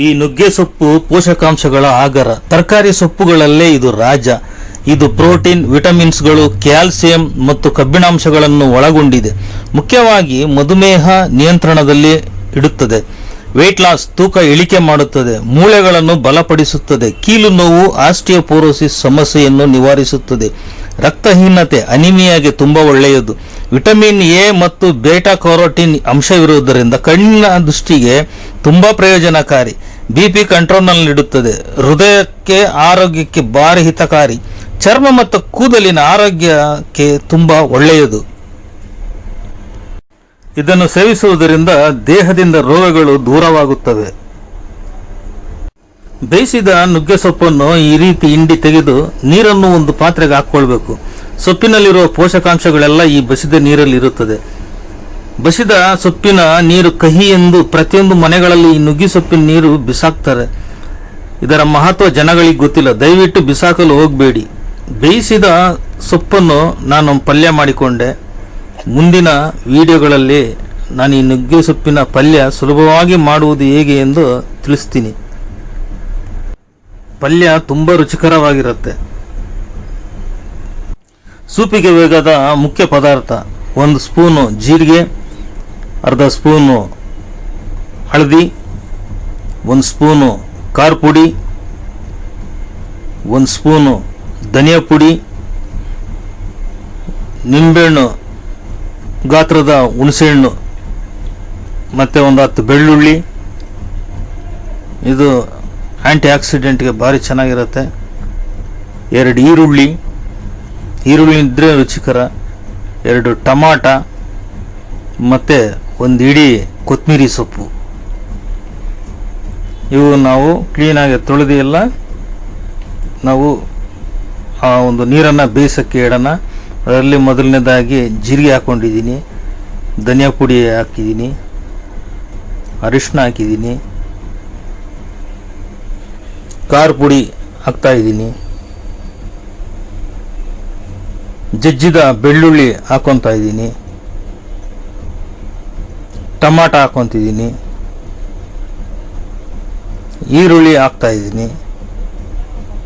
ಈ ನುಗ್ಗೆ ಸೊಪ್ಪು ಪೋಷಕಾಂಶಗಳ ಆಗರ. ತರಕಾರಿ ಸೊಪ್ಪುಗಳಲ್ಲೇ ಇದು ರಾಜ. ಇದು ಪ್ರೋಟೀನ್, ವಿಟಮಿನ್ಸ್ಗಳು, ಕ್ಯಾಲ್ಸಿಯಂ ಮತ್ತು ಕಬ್ಬಿಣಾಂಶಗಳನ್ನು ಒಳಗೊಂಡಿದೆ. ಮುಖ್ಯವಾಗಿ ಮಧುಮೇಹ ನಿಯಂತ್ರಣದಲ್ಲಿ ಇಡುತ್ತದೆ. ವೆಯ್ಟ್ ಲಾಸ್, ತೂಕ ಇಳಿಕೆ ಮಾಡುತ್ತದೆ. ಮೂಳೆಗಳನ್ನು ಬಲಪಡಿಸುತ್ತದೆ. ಕೀಲು ನೋವು, ಆಸ್ಟಿಯೋಪೋರೋಸಿಸ್ ಸಮಸ್ಯೆಯನ್ನು ನಿವಾರಿಸುತ್ತದೆ. ರಕ್ತಹೀನತೆ, ಅನಿಮಿಯಾಗೆ ತುಂಬ ಒಳ್ಳೆಯದು. ವಿಟಮಿನ್ ಎ ಮತ್ತು ಬೀಟಾ ಕ್ಯಾರೋಟಿನ್ ಅಂಶವಿರುವುದರಿಂದ ಕಣ್ಣಿನ ದೃಷ್ಟಿಗೆ ತುಂಬ ಪ್ರಯೋಜನಕಾರಿ. ಬಿಪಿ ಕಂಟ್ರೋಲ್ನಲ್ಲಿಡುತ್ತದೆ. ಹೃದಯಕ್ಕೆ, ಆರೋಗ್ಯಕ್ಕೆ ಭಾರಿ ಹಿತಕಾರಿ. ಚರ್ಮ ಮತ್ತು ಕೂದಲಿನ ಆರೋಗ್ಯಕ್ಕೆ ತುಂಬ ಒಳ್ಳೆಯದು. ಇದನ್ನು ಸೇವಿಸುವುದರಿಂದ ದೇಹದಿಂದ ರೋಗಗಳು ದೂರವಾಗುತ್ತವೆ. ಬೇಯಿಸಿದ ನುಗ್ಗೆ ಸೊಪ್ಪನ್ನು ಈ ರೀತಿ ಹಿಂಡಿ ತೆಗೆದು ನೀರನ್ನು ಒಂದು ಪಾತ್ರೆಗೆ ಹಾಕ್ಕೊಳ್ಬೇಕು. ಸೊಪ್ಪಿನಲ್ಲಿರುವ ಪೋಷಕಾಂಶಗಳೆಲ್ಲ ಈ ಬಸಿದ ನೀರಲ್ಲಿ ಇರುತ್ತದೆ. ಬಸಿದ ಸೊಪ್ಪಿನ ನೀರು ಕಹಿ ಎಂದು ಪ್ರತಿಯೊಂದು ಮನೆಗಳಲ್ಲಿ ಈ ನುಗ್ಗೆ ಸೊಪ್ಪಿನ ನೀರು ಬಿಸಾಕ್ತಾರೆ. ಇದರ ಮಹತ್ವ ಜನಗಳಿಗೆ ಗೊತ್ತಿಲ್ಲ. ದಯವಿಟ್ಟು ಬಿಸಾಕಲು ಹೋಗಬೇಡಿ. ಬೇಯಿಸಿದ ಸೊಪ್ಪನ್ನು ನಾನು ಪಲ್ಯ ಮಾಡಿಕೊಂಡೆ. ಮುಂದಿನ ವಿಡಿಯೋಗಳಲ್ಲಿ ನಾನು ಈ ನುಗ್ಗೆ ಸೊಪ್ಪಿನ ಪಲ್ಯ ಸುಲಭವಾಗಿ ಮಾಡುವುದು ಹೇಗೆ ಎಂದು ತಿಳಿಸ್ತೀನಿ. ಪಲ್ಯ ತುಂಬ ರುಚಿಕರವಾಗಿರುತ್ತೆ. ಸೂಪಿಗೆ ಬೇಕಾದ ಮುಖ್ಯ ಪದಾರ್ಥ: 1 ಸ್ಪೂನು ಜೀರಿಗೆ, ಅರ್ಧ ಸ್ಪೂನು ಹಳದಿ, 1 ಸ್ಪೂನು ಖಾರ ಪುಡಿ, 1 ಸ್ಪೂನು ಧನಿಯಾ ಪುಡಿ, ನಿಂಬೆಹಣ್ಣು ಗಾತ್ರದ ಹುಣಸೆಹಣ್ಣು, ಮತ್ತು ಒಂದು 10 ಬೆಳ್ಳುಳ್ಳಿ. ಇದು ಆ್ಯಂಟಿ ಆಕ್ಸಿಡೆಂಟ್ಗೆ ಭಾರಿ ಚೆನ್ನಾಗಿರುತ್ತೆ. 2 ಈರುಳ್ಳಿ ಇದ್ದರೆ ರುಚಿಕರ, 2 ಟಮಾಟ, ಮತ್ತು 1 ಇಡೀ ಕೊತ್ತಂಬರಿ ಸೊಪ್ಪು. ಇವು ನಾವು ಕ್ಲೀನಾಗಿ ತೊಳೆದು ಎಲ್ಲ ನಾವು ಆ ಒಂದು ನೀರನ್ನು ಬೇಯಿಸೋಕ್ಕೆ ಇಡೋಣ. ಅದರಲ್ಲಿ ಮೊದಲನೇದಾಗಿ ಜೀರಿಗೆ ಹಾಕ್ಕೊಂಡಿದ್ದೀನಿ, ಧನಿಯಾ ಪುಡಿ ಹಾಕಿದ್ದೀನಿ, ಅರಿಶಿನ ಹಾಕಿದ್ದೀನಿ, ಖಾರ ಪುಡಿ ಹಾಕ್ತಾಯಿದ್ದೀನಿ, ಜಜ್ಜಿದ ಬೆಳ್ಳುಳ್ಳಿ ಹಾಕ್ಕೊತಾ ಇದ್ದೀನಿ, ಟಮಾಟ ಹಾಕ್ಕೊತಿದ್ದೀನಿ, ಈರುಳ್ಳಿ ಹಾಕ್ತಾಯಿದ್ದೀನಿ.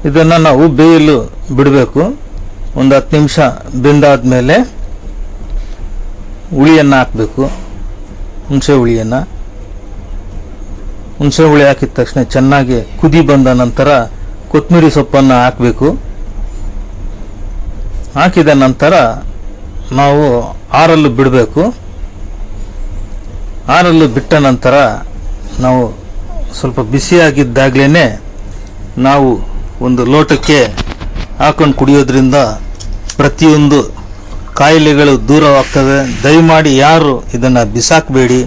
ಇದನ್ನು ನಾವು ಬೇಯಲು ಬಿಡಬೇಕು. ಒಂದು 10 ನಿಮಿಷ ಬೆಂದಾದ್ಮೇಲೆ ಹುಳಿಯನ್ನು ಹಾಕಬೇಕು. ಹುಣಸೆ ಹುಳಿ ಹಾಕಿದ ತಕ್ಷಣ ಚೆನ್ನಾಗಿ ಕುದಿ ಬಂದ ನಂತರ ಕೊತ್ತಂಬರಿ ಸೊಪ್ಪನ್ನು ಹಾಕಬೇಕು. ಹಾಕಿದ ನಂತರ ನಾವು ಆರಲು ಬಿಡಬೇಕು. ಆರಲು ಬಿಟ್ಟ ನಂತರ ನಾವು ಸ್ವಲ್ಪ ಬಿಸಿಯಾಗಿದ್ದಾಗಲೇ ನಾವು ಒಂದು ಲೋಟಕ್ಕೆ ಹಾಕೊಂಡು ಕುಡಿಯೋದ್ರಿಂದ ಪ್ರತಿಯೊಂದು ಕಾಯಿಲೆಗಳು ದೂರವಾಗ್ತವೆ. ದಯಮಾಡಿ ಯಾರು ಇದನ್ನು ಬಿಸಾಕಬೇಡಿ.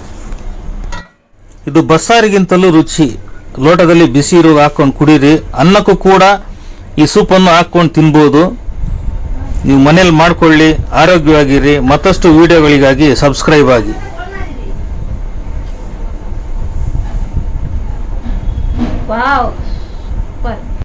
ಇದು ಬಸ್ಸಾರಿಗಿಂತಲೂ ರುಚಿ. ಲೋಟದಲ್ಲಿ ಬಿಸಿ ಇರುವ ಹಾಕ್ಕೊಂಡು ಕುಡೀರಿ. ಅನ್ನಕ್ಕೂ ಕೂಡ ಈ ಸೂಪನ್ನು ಹಾಕ್ಕೊಂಡು ತಿನ್ಬೋದು. ನೀವು ಮನೇಲಿ ಮಾಡ್ಕೊಳ್ಳಿ. ಆರೋಗ್ಯವಾಗಿರಿ. ಮತ್ತಷ್ಟು ವಿಡಿಯೋಗಳಿಗಾಗಿ ಸಬ್ಸ್ಕ್ರೈಬ್ ಆಗಿ. ವಾವ್.